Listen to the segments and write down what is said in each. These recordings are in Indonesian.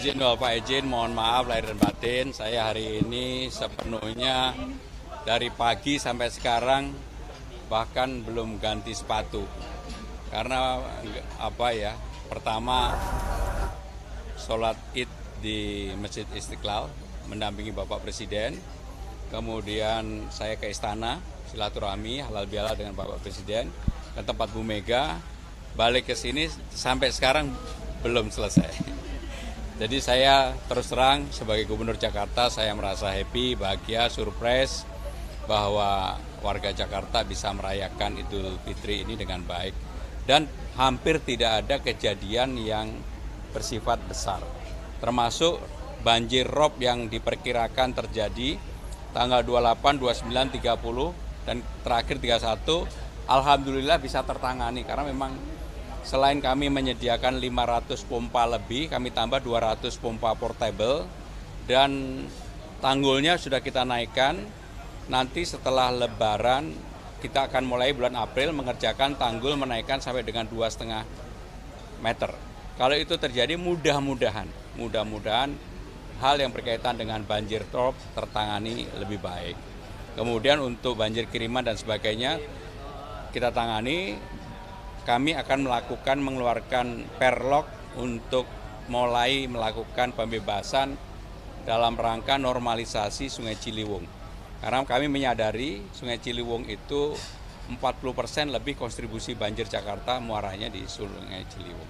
Izin Bapak izin, mohon maaf lahir dan batin. Saya hari ini sepenuhnya dari pagi sampai sekarang bahkan belum ganti sepatu. Karena apa ya? Pertama sholat Id di Masjid Istiqlal mendampingi Bapak Presiden. Kemudian saya ke istana silaturahmi halal bihalal dengan Bapak Presiden ke tempat Bu Mega. Balik ke sini sampai sekarang belum selesai. Jadi saya terus terang sebagai Gubernur Jakarta saya merasa happy, bahagia, surprise bahwa warga Jakarta bisa merayakan Idul Fitri ini dengan baik. Dan hampir tidak ada kejadian yang bersifat besar. Termasuk banjir rob yang diperkirakan terjadi tanggal 28, 29, 30 dan terakhir 31. Alhamdulillah bisa tertangani karena memang selain kami menyediakan 500 pompa lebih, kami tambah 200 pompa portable dan tanggulnya sudah kita naikkan. Nanti setelah Lebaran kita akan mulai bulan April mengerjakan tanggul menaikkan sampai dengan 2,5 meter. Kalau itu terjadi mudah-mudahan hal yang berkaitan dengan banjir rob tertangani lebih baik. Kemudian untuk banjir kiriman dan sebagainya kita tangani. Kami akan mengeluarkan perlok untuk mulai melakukan pembebasan dalam rangka normalisasi Sungai Ciliwung. Karena kami menyadari Sungai Ciliwung itu 40% lebih kontribusi banjir Jakarta muaranya di Sungai Ciliwung.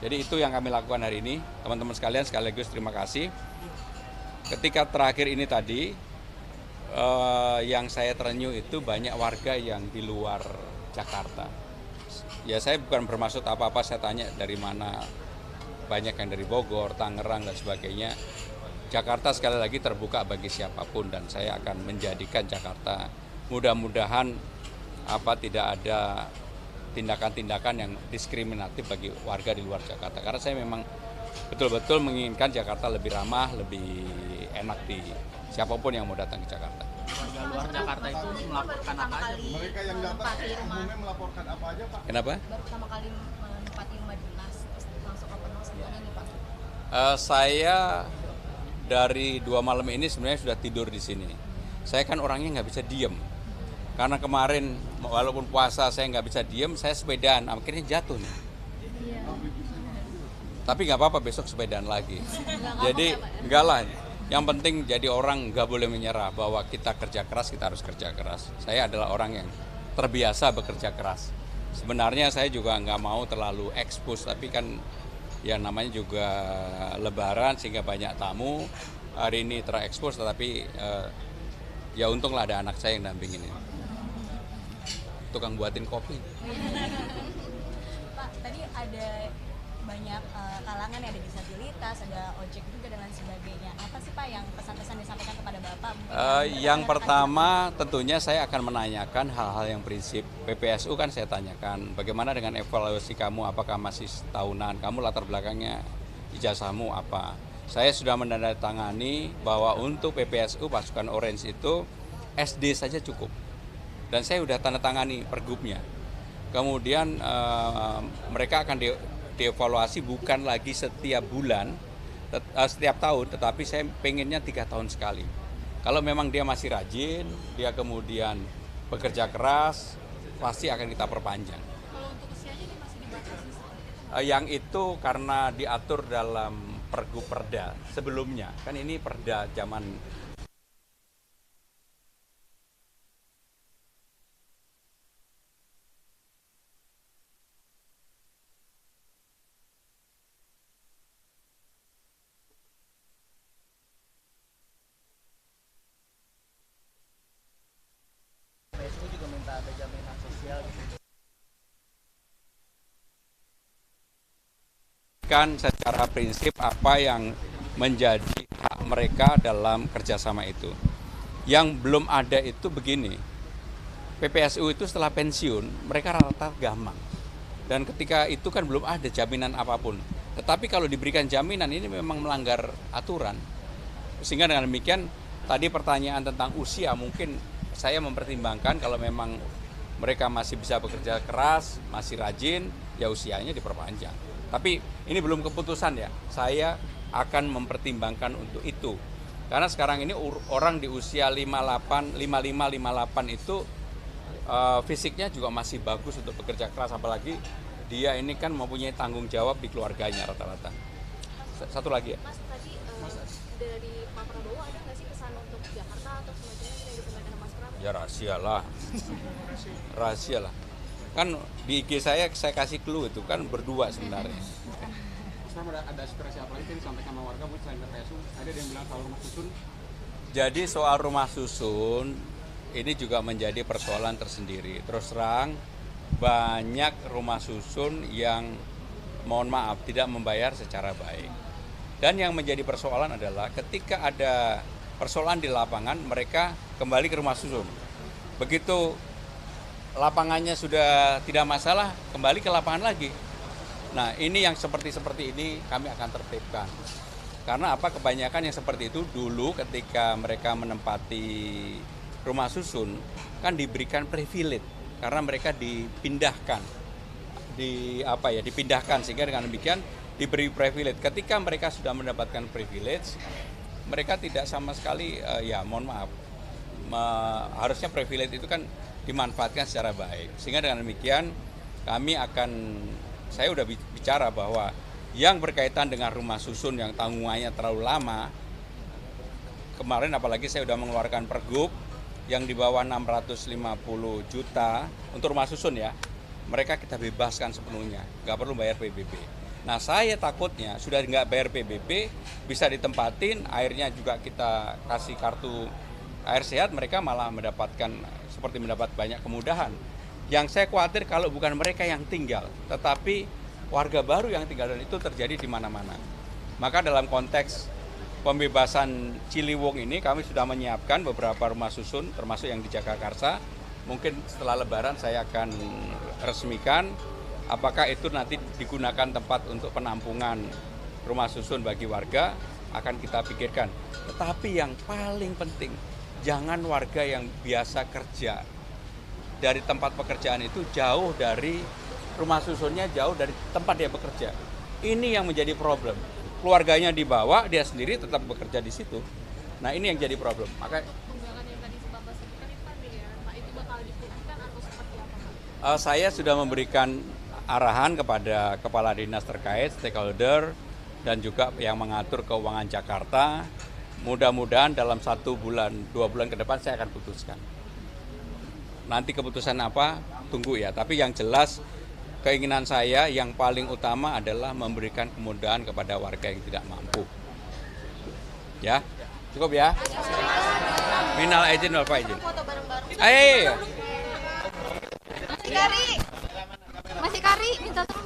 Jadi itu yang kami lakukan hari ini. Teman-teman sekalian sekaligus terima kasih. Ketika terakhir ini tadi yang saya terenyuh itu banyak warga yang di luar Jakarta. Ya saya bukan bermaksud apa-apa, saya tanya dari mana, banyak yang dari Bogor, Tangerang dan sebagainya. Jakarta sekali lagi terbuka bagi siapapun dan saya akan menjadikan Jakarta mudah-mudahan tidak ada tindakan-tindakan yang diskriminatif bagi warga di luar Jakarta. Karena saya memang betul-betul menginginkan Jakarta lebih ramah, lebih enak di siapapun yang mau datang ke Jakarta. Warga luar Jakarta itu melaporkan apa aja? Mereka yang datang umumnya melaporkan apa aja, Pak? Kenapa? Baru pertama kali menempati rumah dinas, langsung open house semuanya nih, Pak. Saya dari 2 malam ini sebenarnya sudah tidur di sini. Saya kan orangnya nggak bisa diem. Karena kemarin walaupun puasa saya nggak bisa diem, saya sepedaan, akhirnya jatuh nih. Tapi nggak apa-apa, besok sepedaan lagi. Jadi enggak lah. Yang penting jadi orang nggak boleh menyerah bahwa kita kerja keras, kita harus kerja keras. Saya adalah orang yang terbiasa bekerja keras. Sebenarnya saya juga nggak mau terlalu expose, tapi kan ya namanya juga Lebaran sehingga banyak tamu. Hari ini terekspos, tetapi ya untunglah ada anak saya yang dampingin ini. Tukang buatin kopi. Pak, tadi ada banyak kalangan yang ada disabilitas, ada ojek juga dan lain sebagainya. Apa sih Pak yang pesan-pesan disampaikan kepada Bapak? Yang pertama tentunya saya akan menanyakan hal-hal yang prinsip. PPSU kan saya tanyakan bagaimana dengan evaluasi kamu, apakah masih tahunan, kamu latar belakangnya ijazahmu apa. Saya sudah menandatangani bahwa untuk PPSU pasukan Orange itu SD saja cukup. Dan saya sudah tanda tangani pergubnya. Kemudian mereka akan dievaluasi bukan lagi setiap bulan, setiap tahun, tetapi saya pengennya 3 tahun sekali. Kalau memang dia masih rajin, dia kemudian bekerja keras, pasti akan kita perpanjang. Kalau untuk usianya ini masih dibatasi seperti itu? Yang itu karena diatur dalam Pergub Perda sebelumnya, kan ini Perda zaman PSU juga minta ada jaminan sosial gitu. kan secara prinsip apa yang menjadi hak mereka dalam kerjasama itu. Yang belum ada itu begini, PPSU itu setelah pensiun mereka rata-rata gampang. Dan ketika itu kan belum ada jaminan apapun. Tetapi kalau diberikan jaminan ini memang melanggar aturan. Sehingga dengan demikian tadi pertanyaan tentang usia mungkin saya mempertimbangkan kalau memang mereka masih bisa bekerja keras, masih rajin, ya usianya diperpanjang. Tapi ini belum keputusan ya. Saya akan mempertimbangkan untuk itu. Karena sekarang ini orang di usia 58, 55, 58 itu fisiknya juga masih bagus untuk bekerja keras, apalagi dia ini kan mempunyai tanggung jawab di keluarganya rata-rata. Satu lagi ya. Mas, tadi dari Pak Prabowo ada nggak sih pesan untuk Jakarta atau semacamnya yang disampaikan Mas Pram? Ya rahasia lah. Kan di IG saya kasih clue itu kan berdua sebenarnya. Ada aspirasi apa lagi yang disampaikan sama warga Bu selain PPSU? Ada yang bilang soal rumah susun. Jadi soal rumah susun ini juga menjadi persoalan tersendiri. Terus terang banyak rumah susun yang mohon maaf tidak membayar secara baik. Dan yang menjadi persoalan adalah ketika ada persoalan di lapangan mereka kembali ke rumah susun. Begitu lapangannya sudah tidak masalah, kembali ke lapangan lagi. Nah, ini yang seperti ini kami akan tertibkan. Karena apa, kebanyakan yang seperti itu dulu ketika mereka menempati rumah susun kan diberikan privilege karena mereka dipindahkan. Dipindahkan sehingga dengan demikian diberi privilege. Ketika mereka sudah mendapatkan privilege, mereka tidak sama sekali mohon maaf. Harusnya privilege itu kan dimanfaatkan secara baik. Sehingga dengan demikian saya sudah bicara bahwa yang berkaitan dengan rumah susun yang tanggungannya terlalu lama, kemarin apalagi saya sudah mengeluarkan pergub yang di bawah 650 juta untuk rumah susun ya, mereka kita bebaskan sepenuhnya, nggak perlu bayar PBB. Nah saya takutnya sudah nggak bayar PBB, bisa ditempatin, airnya juga kita kasih kartu air sehat, mereka malah mendapat banyak kemudahan. Yang saya khawatir kalau bukan mereka yang tinggal, tetapi warga baru yang tinggal, dan itu terjadi di mana-mana. Maka dalam konteks pembebasan Ciliwung ini kami sudah menyiapkan beberapa rumah susun, termasuk yang di Jagakarsa. Mungkin setelah Lebaran saya akan resmikan apakah itu nanti digunakan tempat untuk penampungan rumah susun bagi warga, akan kita pikirkan. Tetapi yang paling penting, jangan warga yang biasa kerja dari tempat pekerjaan itu jauh dari rumah susunnya, jauh dari tempat dia bekerja. Ini yang menjadi problem. Keluarganya dibawa, dia sendiri tetap bekerja di situ. Nah ini yang jadi problem. Maka Tunggakan yang tadi Bapak sebutkan itu kan miliaran, Pak, itu bakal dipulihkan atau seperti apa, Pak? saya sudah memberikan arahan kepada kepala dinas terkait, stakeholder, dan juga yang mengatur keuangan Jakarta. Mudah-mudahan dalam 1 bulan, 2 bulan ke depan saya akan putuskan. Nanti keputusan apa, tunggu ya. Tapi yang jelas keinginan saya yang paling utama adalah memberikan kemudahan kepada warga yang tidak mampu. Ya, cukup ya. Minal aidin wal faizin. Foto bareng-bareng. Ayo. Masih Kari, minta tolong.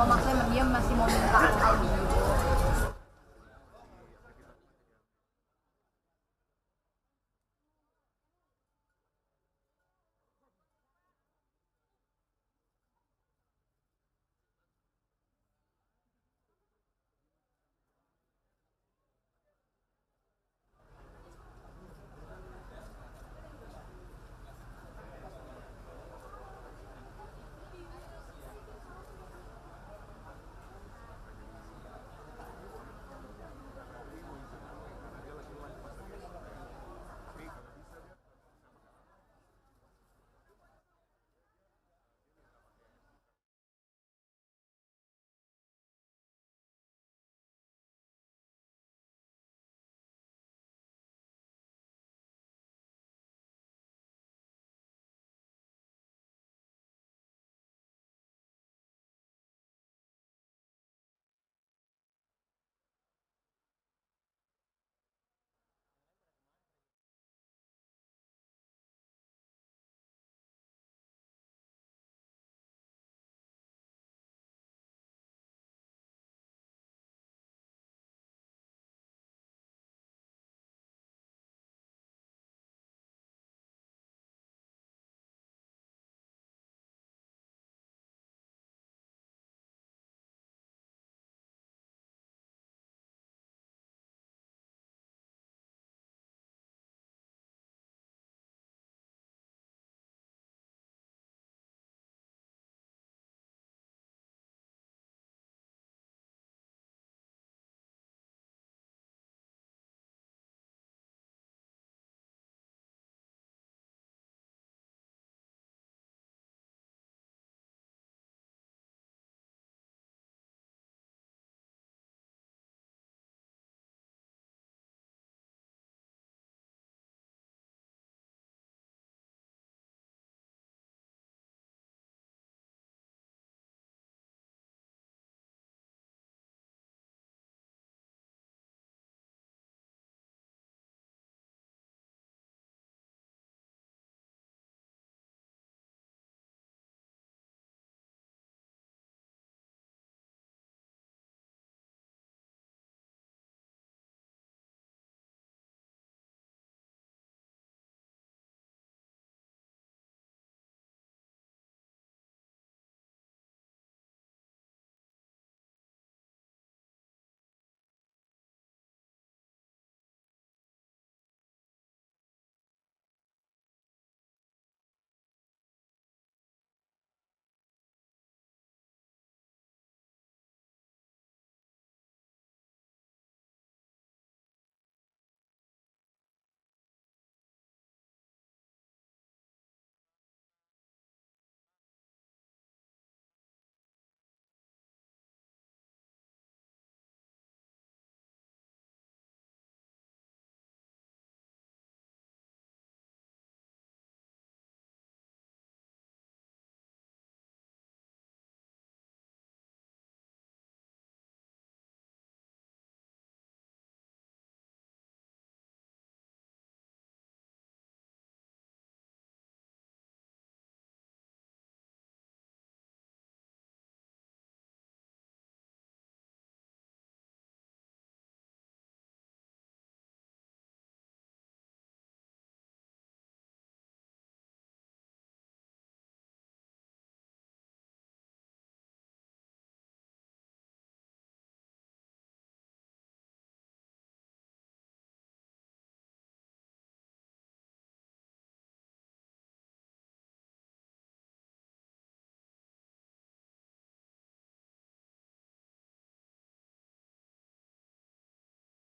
maksudnya dia masih mau minta ID